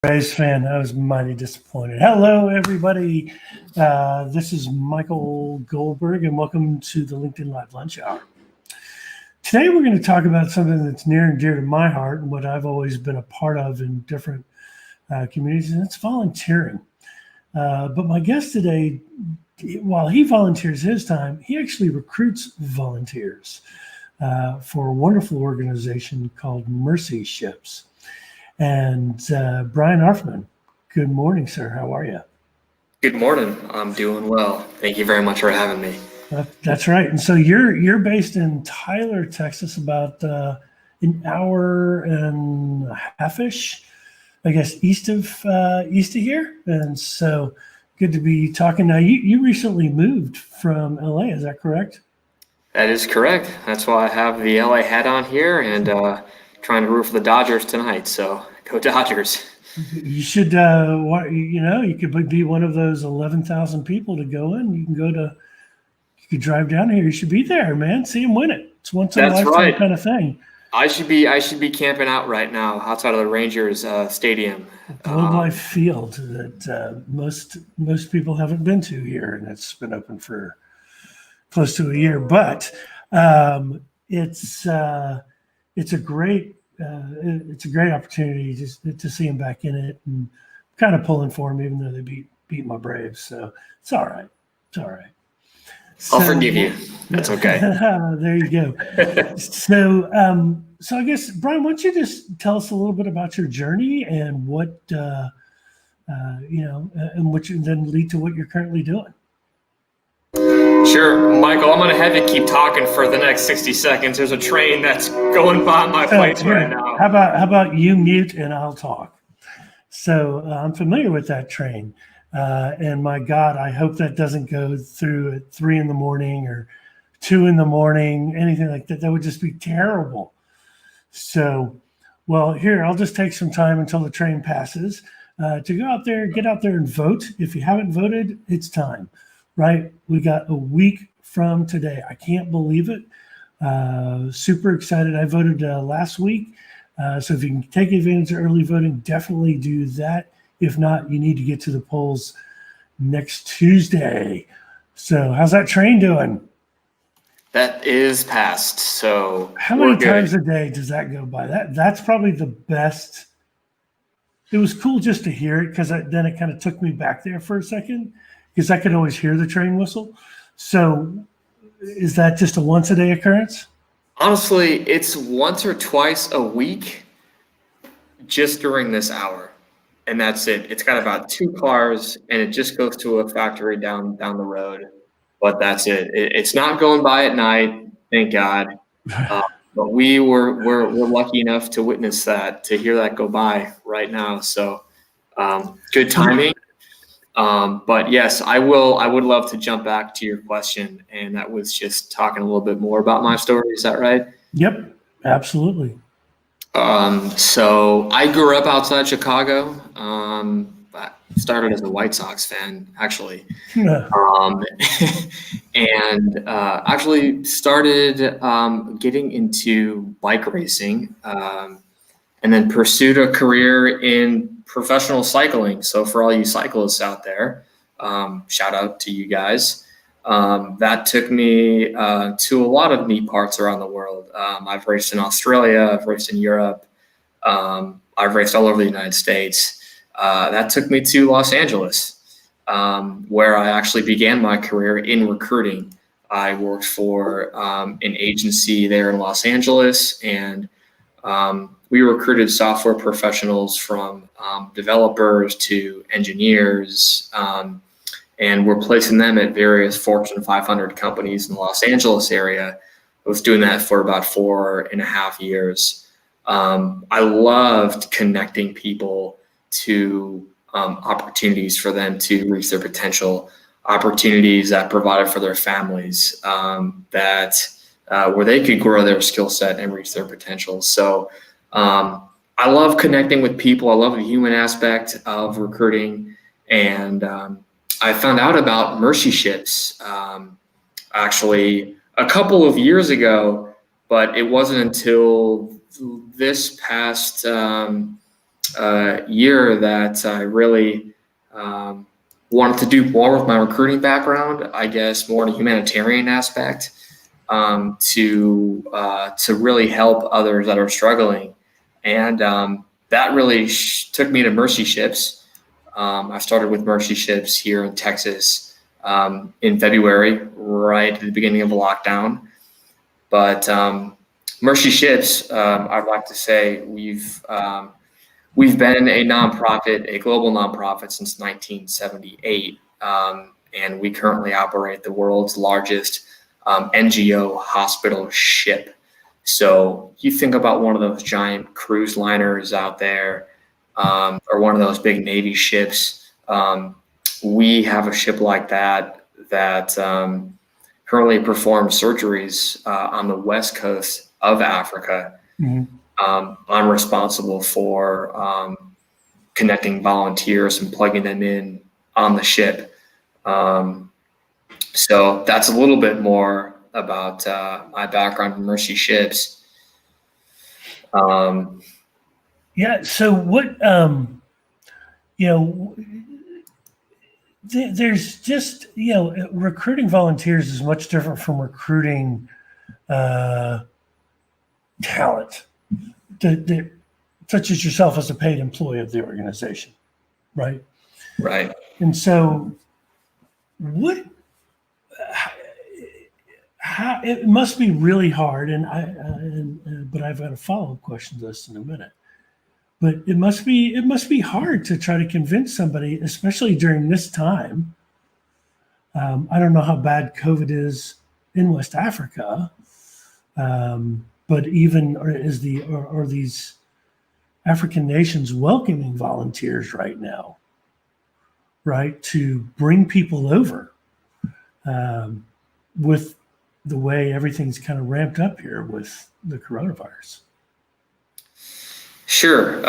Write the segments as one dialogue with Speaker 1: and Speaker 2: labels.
Speaker 1: Rays fan. I was mighty disappointed. Hello, everybody. This is Michael Goldberg, and welcome to the LinkedIn Live Lunch Hour. Today, we're going to talk about something that's near and dear to my heart and what I've always been a part of in different communities, and it's volunteering. But my guest today, while he volunteers his time, he actually recruits volunteers for a wonderful organization called Mercy Ships. And Brian Arfmann, good morning, sir. How are you?
Speaker 2: Good morning. I'm doing well. Thank you very much for having me.
Speaker 1: That's right. And so you're based in Tyler, Texas, about an hour and a half-ish, I guess, east of here. And so good to be talking. Now, you recently moved from LA, is that correct?
Speaker 2: That is correct. That's why I have the LA hat on here and trying to root for the Dodgers tonight. So go Dodgers.
Speaker 1: You should, you could be one of those 11,000 people to go in. You could drive down here. You should be there, man. See him win it. It's once in a lifetime kind of thing.
Speaker 2: I should be camping out right now outside of the Rangers stadium.
Speaker 1: Globe Life Field that most people haven't been to here, and it's been open for close to a year. But it's a great opportunity just to see him back in it, and kind of pulling for him, even though they beat my Braves. So it's all right. It's all right.
Speaker 2: I'll forgive you. That's okay.
Speaker 1: There you go. So I guess, Brian, why don't you just tell us a little bit about your journey and what and what you then lead to what you're currently doing.
Speaker 2: Sure, Michael, I'm going to have you keep talking for the next 60 seconds. There's a train that's going by my place right now.
Speaker 1: How about you mute and I'll talk? So I'm familiar with that train. And my God, I hope that doesn't go through at 3 a.m. or 2 a.m, anything like that. That would just be terrible. So, well, here, I'll just take some time until the train passes to go out there, get out there and vote. If you haven't voted, it's time. Right? We got a week from today. I can't believe it. Super excited. I voted last week. So if you can take advantage of early voting, definitely do that. If not, you need to get to the polls next Tuesday. So how's that train doing?
Speaker 2: That is passed. So
Speaker 1: how many times a day does that go by? That's probably the best. It was cool just to hear it because then it kind of took me back there for a second, because I could always hear the train whistle. So is that just a once a day occurrence?
Speaker 2: Honestly, it's once or twice a week just during this hour. And that's it. It's got about 2 cars and it just goes to a factory down the road. But that's it. It's not going by at night, thank God. But we're lucky enough to witness that, to hear that go by right now. So good timing. But yes, I would love to jump back to your question, and that was just talking a little bit more about my story. Is that right?
Speaker 1: Yep, absolutely.
Speaker 2: So I grew up outside Chicago. I started as a White Sox fan, actually, and actually started getting into bike racing, and then pursued a career in professional cycling. So for all you cyclists out there, shout out to you guys. That took me to a lot of neat parts around the world. I've raced in Australia, I've raced in Europe, I've raced all over the United States. That took me to Los Angeles, where I actually began my career in recruiting. I worked for an agency there in Los Angeles, and we recruited software professionals from developers to engineers, and we're placing them at various Fortune 500 companies in the Los Angeles area. I was doing that for about 4.5 years. I loved connecting people to opportunities for them to reach their potential, opportunities that provided for their families, that where they could grow their skill set and reach their potential. So I love connecting with people. I love the human aspect of recruiting. And I found out about Mercy Ships actually a couple of years ago, but it wasn't until this past year that I really wanted to do more with my recruiting background, I guess more in a humanitarian aspect, to really help others that are struggling. And that really took me to Mercy Ships. I started with Mercy Ships here in Texas in February, right at the beginning of the lockdown. But Mercy Ships, I'd like to say we've been a nonprofit, a global nonprofit since 1978, and we currently operate the world's largest NGO hospital ship. So you think about one of those giant cruise liners out there, or one of those big Navy ships. We have a ship like that currently performs surgeries on the west coast of Africa.
Speaker 1: Mm-hmm.
Speaker 2: I'm responsible for connecting volunteers and plugging them in on the ship. So that's a little bit more about my background in Mercy Ships.
Speaker 1: Yeah. So what, there's just, recruiting volunteers is much different from recruiting talent, such as yourself as a paid employee of the organization, right?
Speaker 2: Right.
Speaker 1: And so how it must be really hard, but I've got a follow-up question to this in a minute. But it must be hard to try to convince somebody, especially during this time. I don't know how bad COVID is in West Africa, but even are these African nations welcoming volunteers right now, right, to bring people over with the way everything's kind of ramped up here with the coronavirus?
Speaker 2: Sure.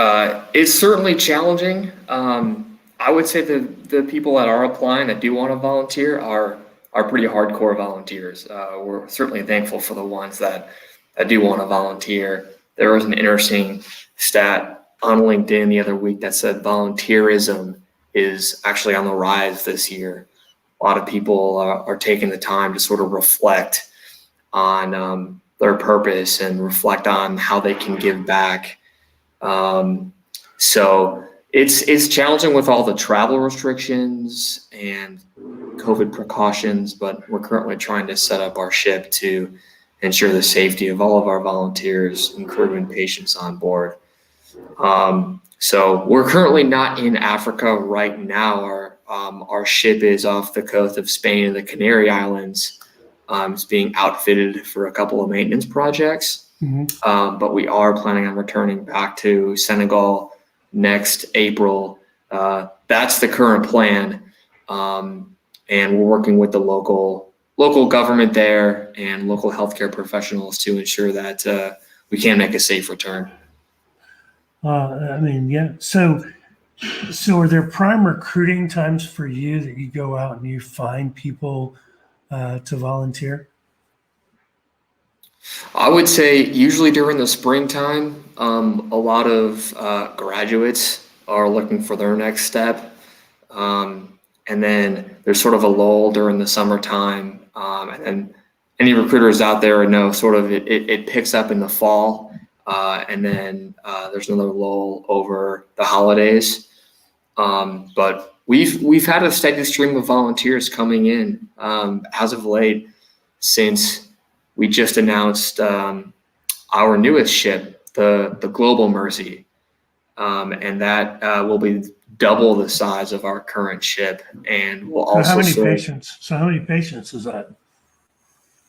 Speaker 2: It's certainly challenging. I would say the people that are applying that do want to volunteer are pretty hardcore volunteers. We're certainly thankful for the ones that do want to volunteer. There was an interesting stat on LinkedIn the other week that said volunteerism is actually on the rise this year. A lot of people are taking the time to sort of reflect on their purpose and reflect on how they can give back. So it's challenging with all the travel restrictions and COVID precautions, but we're currently trying to set up our ship to ensure the safety of all of our volunteers and crew and patients on board. So we're currently not in Africa right now. Our ship is off the coast of Spain and the Canary Islands. It's being outfitted for a couple of maintenance projects. Mm-hmm. But we are planning on returning back to Senegal next April. That's the current plan. And we're working with the local government there and local healthcare professionals to ensure that we can make a safe return.
Speaker 1: Yeah. So are there prime recruiting times for you that you go out and you find people to volunteer?
Speaker 2: I would say usually during the springtime, a lot of graduates are looking for their next step. And then there's sort of a lull during the summertime. And then any recruiters out there know sort of it picks up in the fall. And then there's another lull over the holidays. But we've had a steady stream of volunteers coming in as of late, since we just announced our newest ship, the Global Mercy, and that will be double the size of our current ship, and will also.
Speaker 1: How many patients is that?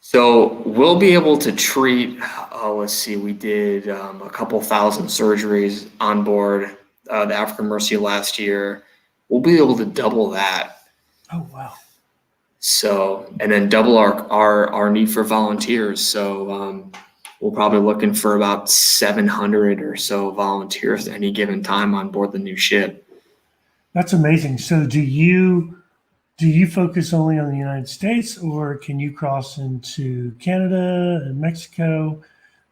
Speaker 2: So we'll be able to treat. Let's see, we did a couple thousand surgeries on board the African Mercy last year. We'll be able to double that.
Speaker 1: Oh wow!
Speaker 2: So, and then double our need for volunteers. So we're probably looking for about 700 or so volunteers at any given time on board the new ship.
Speaker 1: That's amazing. So do you focus only on the United States, or can you cross into Canada and Mexico?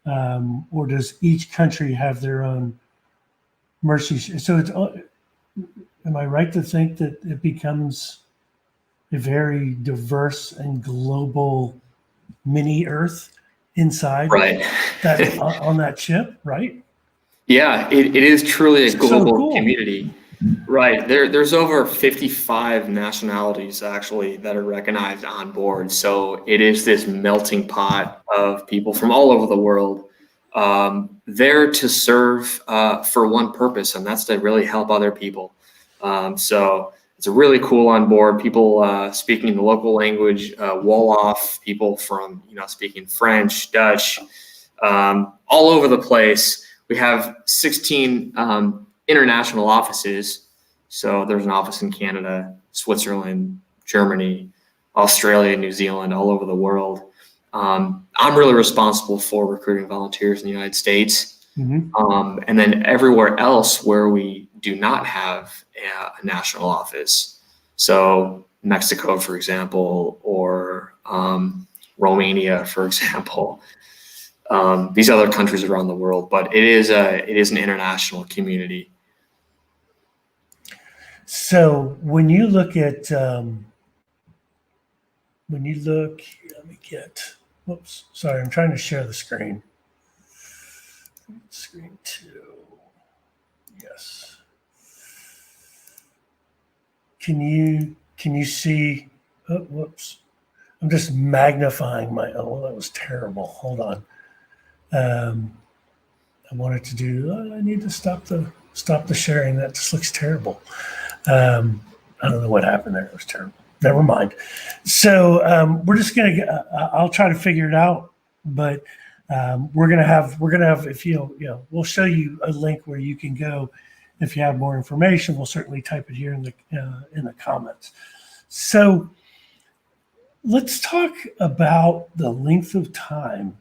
Speaker 1: Or does each country have their own Mercy. So it's, am I right to think that it becomes a very diverse and global mini Earth inside
Speaker 2: Right.
Speaker 1: that on that ship, right?
Speaker 2: Yeah, it is truly a
Speaker 1: So
Speaker 2: global
Speaker 1: cool.
Speaker 2: community. Right. There's over 55 nationalities actually that are recognized on board. So it is this melting pot of people from all over the world, there to serve for one purpose, and that's to really help other people. So it's really cool on board. People speaking the local language, Wolof, people from speaking French, Dutch, all over the place. We have 16 international offices. So there's an office in Canada, Switzerland, Germany, Australia, New Zealand, all over the world. I'm really responsible for recruiting volunteers in the United States.
Speaker 1: Mm-hmm.
Speaker 2: And then everywhere else where we do not have a national office. So Mexico, for example, or Romania, for example. These other countries around the world, but it is an international community.
Speaker 1: So when you look at let me get. Whoops, sorry, I'm trying to share the screen. Screen 2. Yes. Can you see? Oh, whoops. I'm just magnifying my. Oh, that was terrible. Hold on. I wanted to do. I need to stop the sharing. That just looks terrible. I don't know what happened there. It was terrible. Never mind. So we're just gonna. I'll try to figure it out. But we're gonna have. If we'll show you a link where you can go. If you have more information, we'll certainly type it here in the comments. So let's talk about the length of time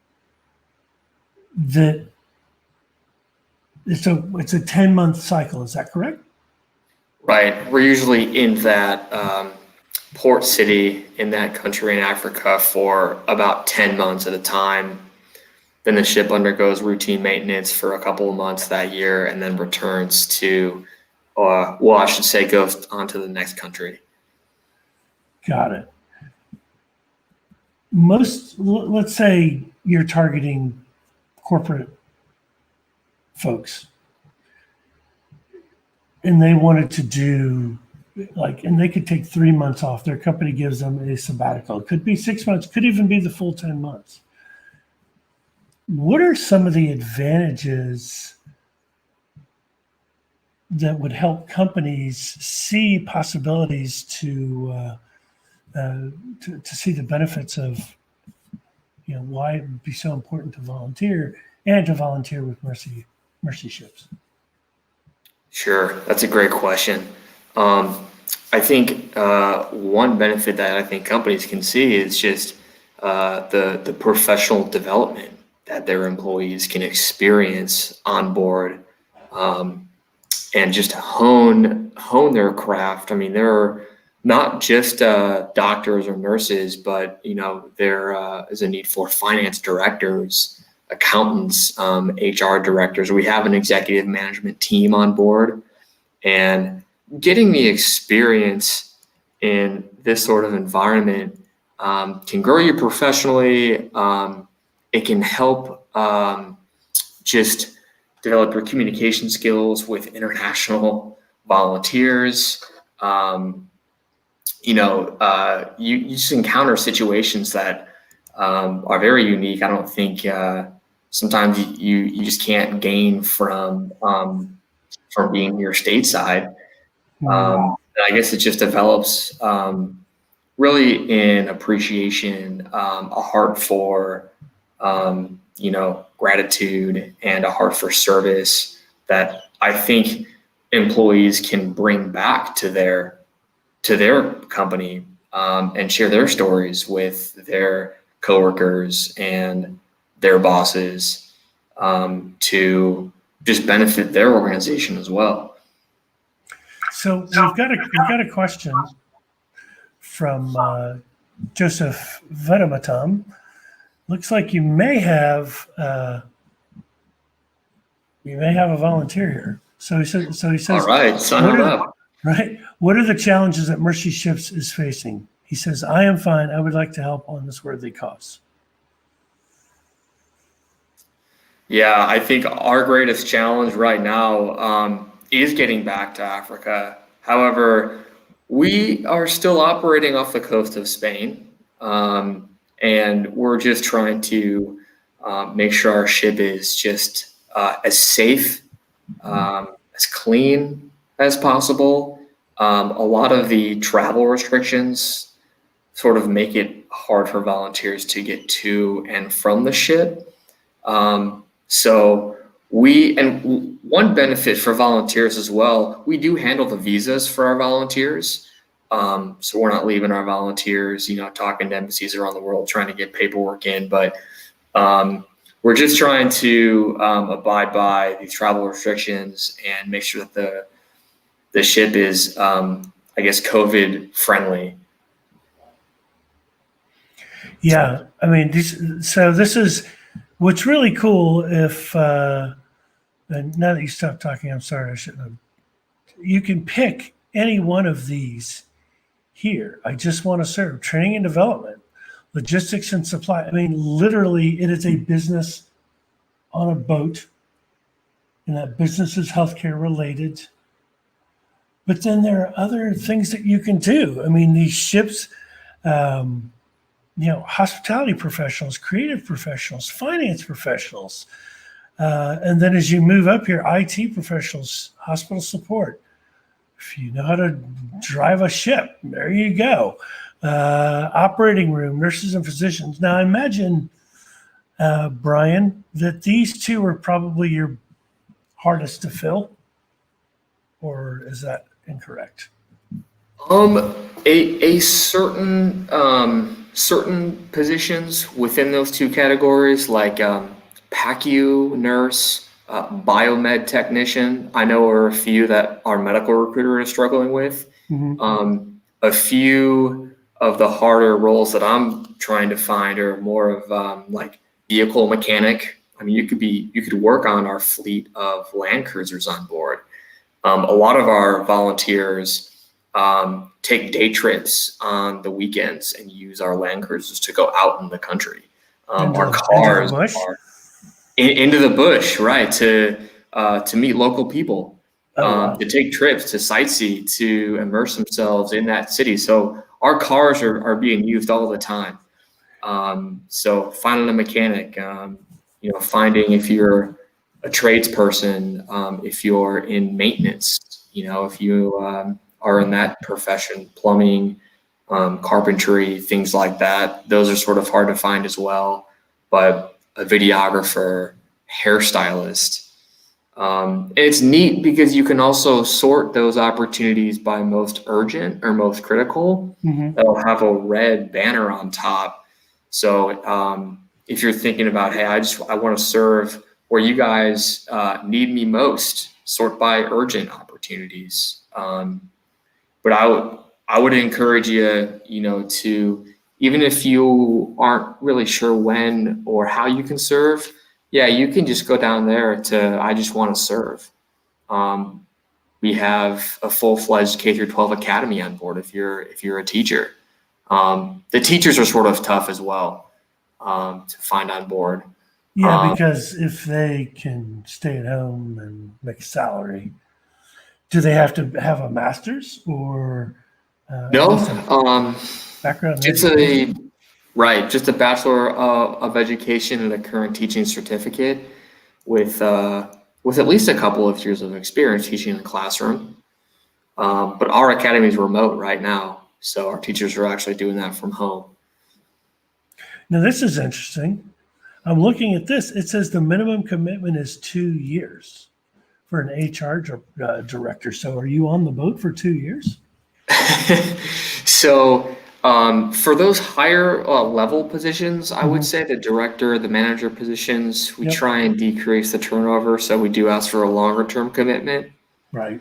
Speaker 1: that it's a 10-month cycle. Is that correct?
Speaker 2: Right. We're usually in that port city in that country in Africa for about 10 months at a time. Then the ship undergoes routine maintenance for a couple of months that year and then returns to, I should say, goes on to the next country.
Speaker 1: Got it. Let's say you're targeting corporate folks and they wanted to do and they could take 3 months off. Their company gives them a sabbatical. It could be 6 months, could even be the full 10 months. What are some of the advantages that would help companies see possibilities to see the benefits of, why it would be so important to volunteer and to volunteer with Mercy ships? Sure,
Speaker 2: that's a great question. I think one benefit that I think companies can see is just the professional development that their employees can experience on board, and just hone their craft. I mean, they're not just doctors or nurses, but there is a need for finance directors, accountants, HR directors. We have an executive management team on board, and getting the experience in this sort of environment can grow you professionally. It can help just develop your communication skills with international volunteers. You just encounter situations that are very unique. I don't think sometimes you just can't gain from being here stateside. I guess it just develops really in appreciation, a heart for gratitude and a heart for service that I think employees can bring back to their company, and share their stories with their coworkers and their bosses, to just benefit their organization as well.
Speaker 1: So we've got a question from Joseph Vedamatam. Looks like you may have a volunteer here. So he says,
Speaker 2: All right, sign
Speaker 1: what
Speaker 2: on
Speaker 1: are,
Speaker 2: up.
Speaker 1: right? What are the challenges that Mercy Ships is facing? He says, I am fine. I would like to help on this worthy cause.
Speaker 2: Yeah, I think our greatest challenge right now is getting back to Africa. However, we are still operating off the coast of Spain, and we're just trying to make sure our ship is just as safe, as clean as possible. A lot of the travel restrictions sort of make it hard for volunteers to get to and from the ship. So one benefit for volunteers as well, we do handle the visas for our volunteers. So we're not leaving our volunteers, talking to embassies around the world trying to get paperwork in, but we're just trying to abide by these travel restrictions and make sure that the ship is, I guess, COVID friendly.
Speaker 1: Yeah, I mean, this is what's really cool. If and now that you stopped talking, I'm sorry, I shouldn't have. You can pick any one of these here. I just want to serve training and development, logistics and supply. I mean, literally, it is a business on a boat, and that business is healthcare related. But then there are other things that you can do. I mean, these ships. Hospitality professionals, creative professionals, finance professionals. And then as you move up here, IT professionals, hospital support. If you know how to drive a ship, there you go. Operating room, nurses and physicians. Now, I imagine, Brian, that these two are probably your hardest to fill, or is that incorrect?
Speaker 2: A certain positions within those two categories, like PACU nurse, biomed technician, I know are a few that our medical recruiter is struggling with.
Speaker 1: Mm-hmm.
Speaker 2: A few of the harder roles that I'm trying to find are more of like vehicle mechanic. I mean, you could work on our fleet of land cruisers on board. A lot of our volunteers take day trips on the weekends and use our land cruisers to go out in the country. Our cars are into the bush, right? To meet local people,
Speaker 1: Wow.
Speaker 2: to take trips, to sightsee, to immerse themselves in that city. So our cars are being used all the time. So finding a mechanic, finding if you're a tradesperson, if you're in maintenance, if you are in that profession, plumbing, carpentry, things like that. Those are sort of hard to find as well. But a videographer, hairstylist. It's neat because you can also sort those opportunities by most urgent or most critical.
Speaker 1: Mm-hmm.
Speaker 2: They'll have a red banner on top. So if you're thinking about, hey, I want to serve where you guys need me most, sort by urgent opportunities. But I would encourage you, to, even if you aren't really sure when or how you can serve, yeah, you can just go down there to, I just want to serve. We have a full-fledged K through 12 academy on board if you're a teacher. The teachers are sort of tough as well to find on board.
Speaker 1: Yeah, because if they can stay at home and make a salary, do they have to have a master's or
Speaker 2: no
Speaker 1: background?
Speaker 2: Just a Bachelor of Education and a current teaching certificate with at least a couple of years of experience teaching in the classroom. But our academy is remote right now, so our teachers are actually doing that from home.
Speaker 1: Now, this is interesting. I'm looking at this. It says the minimum commitment is 2 years for an HR director. So are you on the boat for 2 years?
Speaker 2: So for those higher level positions, I would say the director, the manager positions, we try and decrease the turnover. So we do ask for a longer term commitment.
Speaker 1: Right.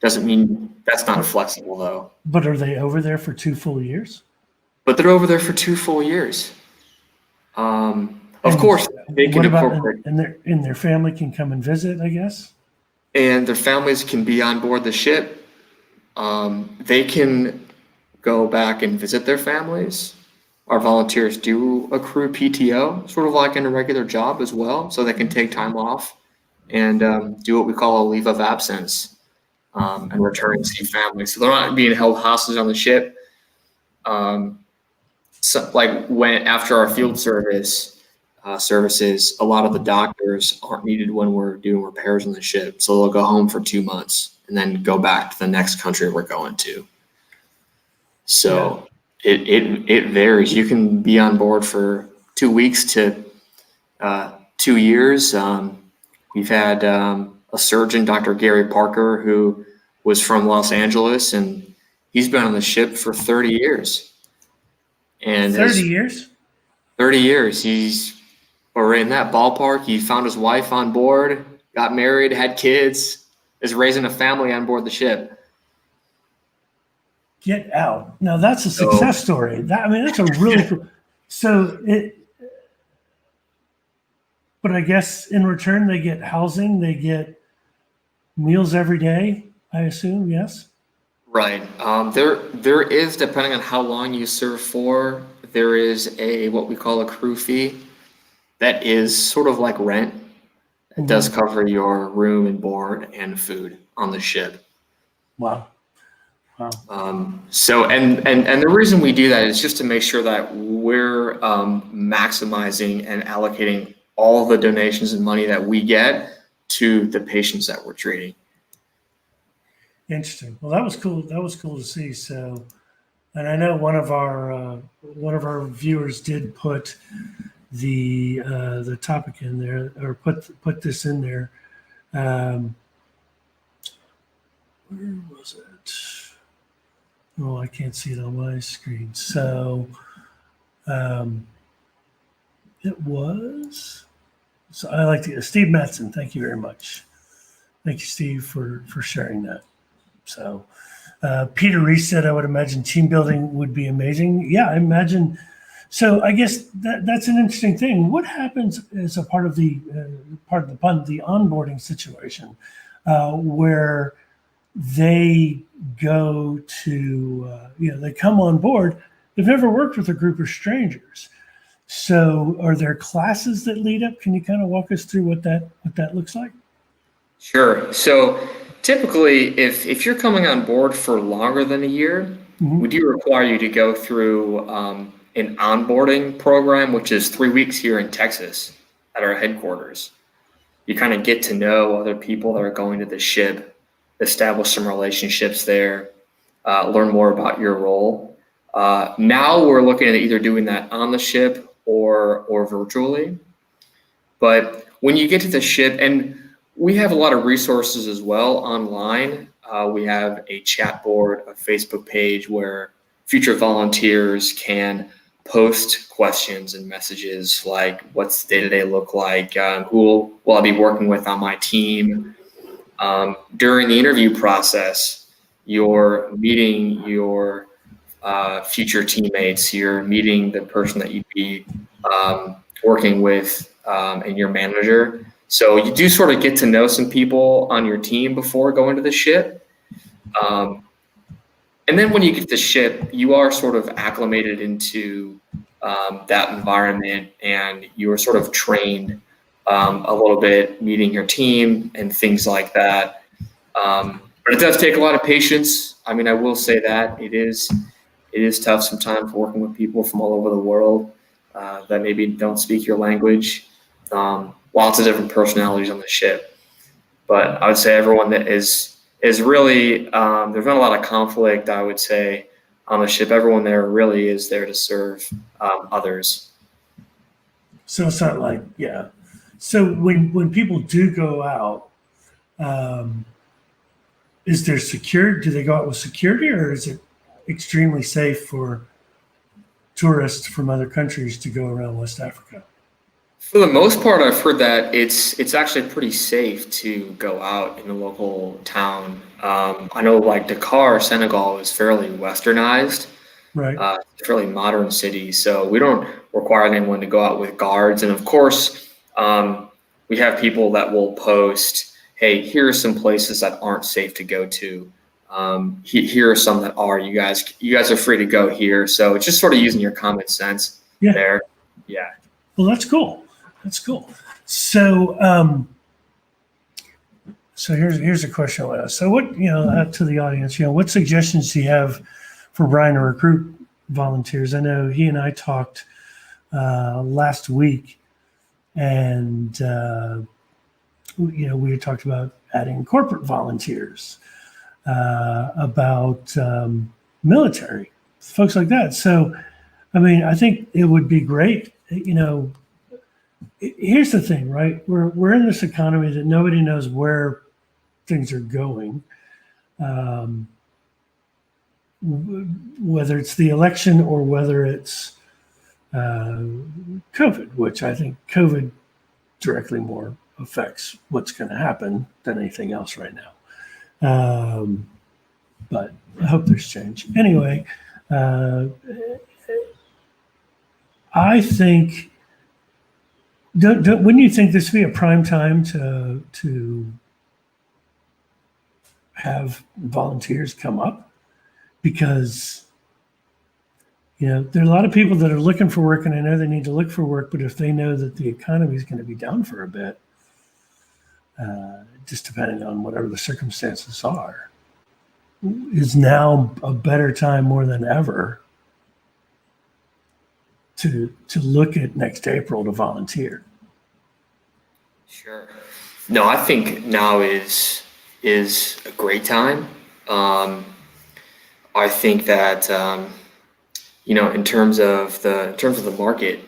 Speaker 2: Doesn't mean that's not flexible though.
Speaker 1: But are they over there for 2 full years?
Speaker 2: But they're over there for 2 full years. Of course, they can incorporate.
Speaker 1: And their family can come and visit, I guess?
Speaker 2: and their families can be on board the ship. They can go back and visit their families. Our volunteers do accrue PTO, sort of like in a regular job as well, so they can take time off and do what we call a leave of absence and return and see family. So they're not being held hostage on the ship. So like when after our field services, a lot of the doctors aren't needed when we're doing repairs on the ship. So they'll go home for 2 months and then go back to the next country we're going to. So it varies. You can be on board for 2 weeks to 2 years. We've had a surgeon, Dr. Gary Parker, who was from Los Angeles, and he's been on the ship for 30 years. And
Speaker 1: 30 years?
Speaker 2: 30 years. Or in that ballpark. He found his wife on board, got married, had kids, is raising a family on board the ship.
Speaker 1: Get out. Now that's a success story. That's a really cool. But I guess in return they get housing, they get meals every day, I assume, yes?
Speaker 2: Right. There is, depending on how long you serve for, there is what we call a crew fee that is sort of like rent. It does cover your room and board and food on the ship.
Speaker 1: Wow.
Speaker 2: So the reason we do that is just to make sure that we're maximizing and allocating all the donations and money that we get to the patients that we're treating.
Speaker 1: Interesting. Well, that was cool. That was cool to see. So, and I know one of our viewers did put the topic in there, or put this in there. Where was it? Oh, I can't see it on my screen. So it was. So I like to Steve Matson. Thank you very much. Thank you, Steve, for sharing that. So Peter Reese said, I would imagine team building would be amazing. Yeah, I imagine. So I guess that's an interesting thing. What happens as a part of the onboarding situation where they go to, they come on board, they've never worked with a group of strangers. So are there classes that lead up? Can you kind of walk us through what that looks like?
Speaker 2: Sure. So typically, if you're coming on board for longer than a year, we do require you to go through an onboarding program, which is 3 weeks here in Texas at our headquarters. You kind of get to know other people that are going to the ship, establish some relationships there, learn more about your role. Now we're looking at either doing that on the ship or virtually. But when you get to the ship, and we have a lot of resources as well online. We have a chat board, a Facebook page where future volunteers can post questions and messages like, what's the day-to-day look like? Who will I be working with on my team? During the interview process, you're meeting your future teammates, you're meeting the person that you'd be working with and your manager. So you do sort of get to know some people on your team before going to the ship. And then when you get to the ship, you are sort of acclimated into that environment, and you are sort of trained a little bit, meeting your team and things like that. But it does take a lot of patience. I mean, I will say that it is tough sometimes working with people from all over the world that maybe don't speak your language. Lots of different personalities on the ship. But I would say everyone that is really, there's not a lot of conflict, I would say, on the ship. Everyone there really is there to serve others.
Speaker 1: So it's not like, yeah. So when people do go out, is there security? Do they go out with security, or is it extremely safe for tourists from other countries to go around West Africa?
Speaker 2: For the most part, I've heard that it's actually pretty safe to go out in the local town. I know like Dakar, Senegal is fairly westernized,
Speaker 1: right?
Speaker 2: Fairly modern city. So we don't require anyone to go out with guards. And of course, we have people that will post hey, here are some places that aren't safe to go to. Here are some that are. You guys are free to go here. So it's just sort of using your common sense there. Yeah.
Speaker 1: Well, that's cool. That's cool. So, so here's a question I want to ask. So what, to the audience, what suggestions do you have for Brian to recruit volunteers? I know he and I talked last week, and we had talked about adding corporate volunteers, about military folks like that. So, I mean, I think it would be great. Here's the thing, right? We're in this economy that nobody knows where things are going. Whether it's the election or whether it's COVID, which I think COVID directly more affects what's going to happen than anything else right now. But I hope there's change. Anyway, I think, wouldn't you think this would be a prime time to have volunteers come up? Because, there are a lot of people that are looking for work, and I know they need to look for work, but if they know that the economy is going to be down for a bit, just depending on whatever the circumstances are, is now a better time more than ever to look at next April to volunteer.
Speaker 2: Sure. No, I think now is a great time. I think that in terms of the market,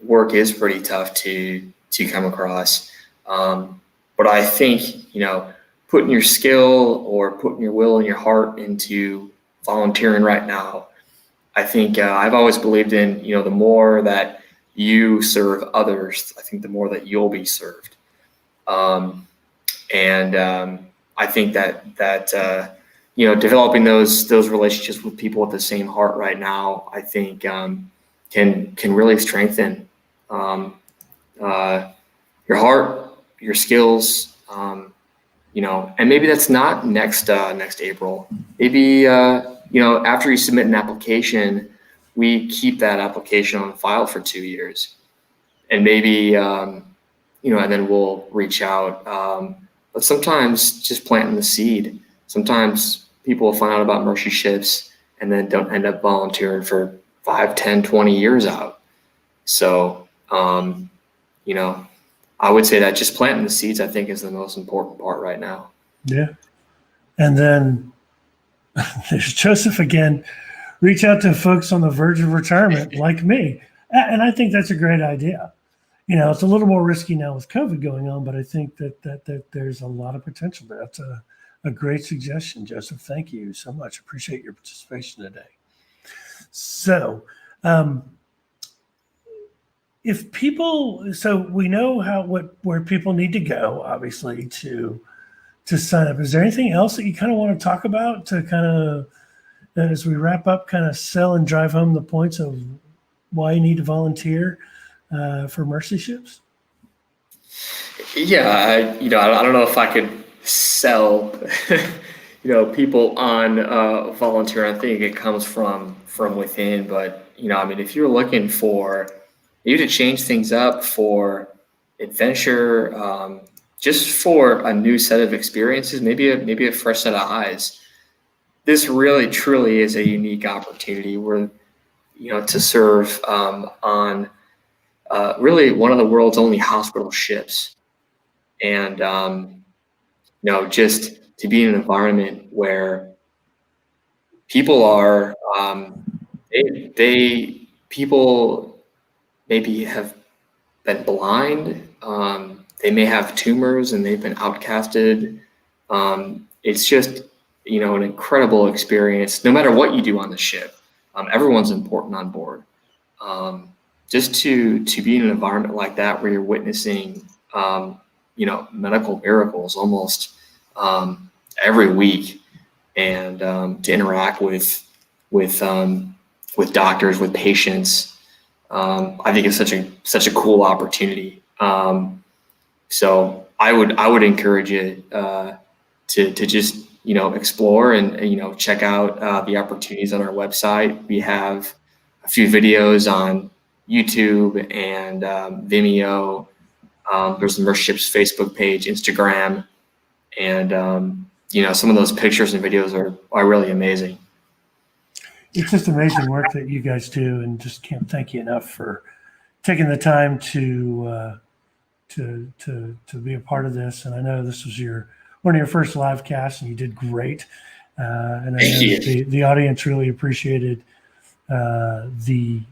Speaker 2: work is pretty tough to come across. But I think putting your skill or putting your will and your heart into volunteering right now, I think I've always believed in the more that you serve others, I think the more that you'll be served. I think that developing those relationships with people with the same heart right now, I think can really strengthen your heart, your skills, and maybe that's not next April. Maybe after you submit an application, we keep that application on file for 2 years, and maybe and then we'll reach out. But sometimes just planting the seed. Sometimes people will find out about Mercy Ships and then don't end up volunteering for 5, 10, 20 years out. So, I would say that just planting the seeds, I think, is the most important part right now.
Speaker 1: Yeah. And then there's Joseph again. Reach out to folks on the verge of retirement like me. And I think that's a great idea. It's a little more risky now with COVID going on, but I think that there's a lot of potential there. That's a great suggestion, Joseph. Thank you so much. Appreciate your participation today. So, so we know where people need to go, obviously, to sign up. Is there anything else that you kind of want to talk about to kind of, as we wrap up, kind of sell and drive home the points of why you need to volunteer for Mercy Ships?
Speaker 2: Yeah, I don't know if I could sell, people on volunteer. I think it comes from within. But if you're looking for you to change things up for adventure, just for a new set of experiences, maybe a fresh set of eyes, this really truly is a unique opportunity where to serve on really one of the world's only hospital ships, and just to be in an environment where people are people maybe have been blind, they may have tumors and they've been outcasted. It's just an incredible experience no matter what you do on the ship. Everyone's important on board. Just to be in an environment like that where you're witnessing medical miracles almost every week, and to interact with doctors, with patients, I think it's such a cool opportunity. So I would encourage you to just explore and check out the opportunities on our website. We have a few videos on YouTube and Vimeo. There's the Mercerships Facebook page, Instagram, and some of those pictures and videos are really amazing.
Speaker 1: It's just amazing work that you guys do, and just can't thank you enough for taking the time to be a part of this. And I know this was one of your first live casts, and you did great. And I know the audience really appreciated the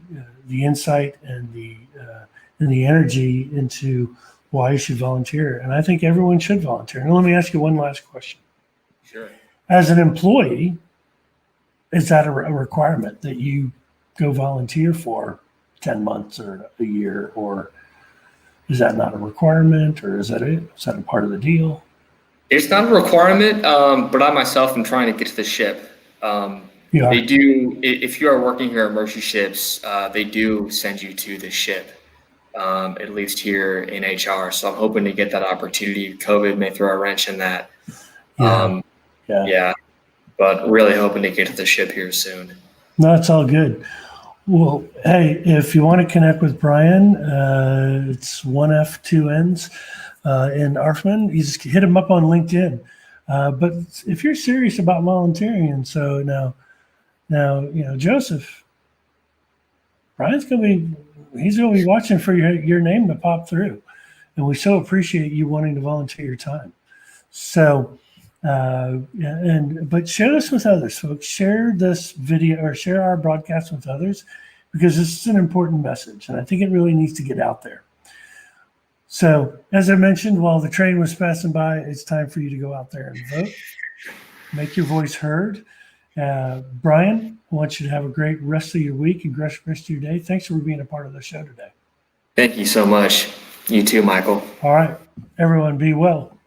Speaker 1: insight and the energy into why you should volunteer. And I think everyone should volunteer. And let me ask you one last question.
Speaker 2: Sure.
Speaker 1: As an employee, is that a requirement that you go volunteer for 10 months or a year, or is that not a requirement, or is that a part of the deal?
Speaker 2: It's not a requirement, but I myself am trying to get to the ship. They do, if you are working here at Mercerships, they do send you to the ship, at least here in HR. So I'm hoping to get that opportunity. COVID may throw a wrench in that. Yeah, but really hoping to get to the ship here soon.
Speaker 1: No, it's all good. Well, hey, if you want to connect with Brian, it's 1F 2Ns and Arfmann. You just hit him up on LinkedIn. But if you're serious about volunteering, and so now, Joseph, Brian's he's going to be watching for your name to pop through, and we so appreciate you wanting to volunteer your time. So. But share this with others, folks. Share this video or share our broadcast with others, because this is an important message, and I think it really needs to get out there. So, as I mentioned, while the train was passing by, it's time for you to go out there and vote. Make your voice heard. Brian, I want you to have a great rest of your week and rest of your day. Thanks for being a part of the show today.
Speaker 2: Thank you so much. You too, Michael.
Speaker 1: All right, everyone, be well.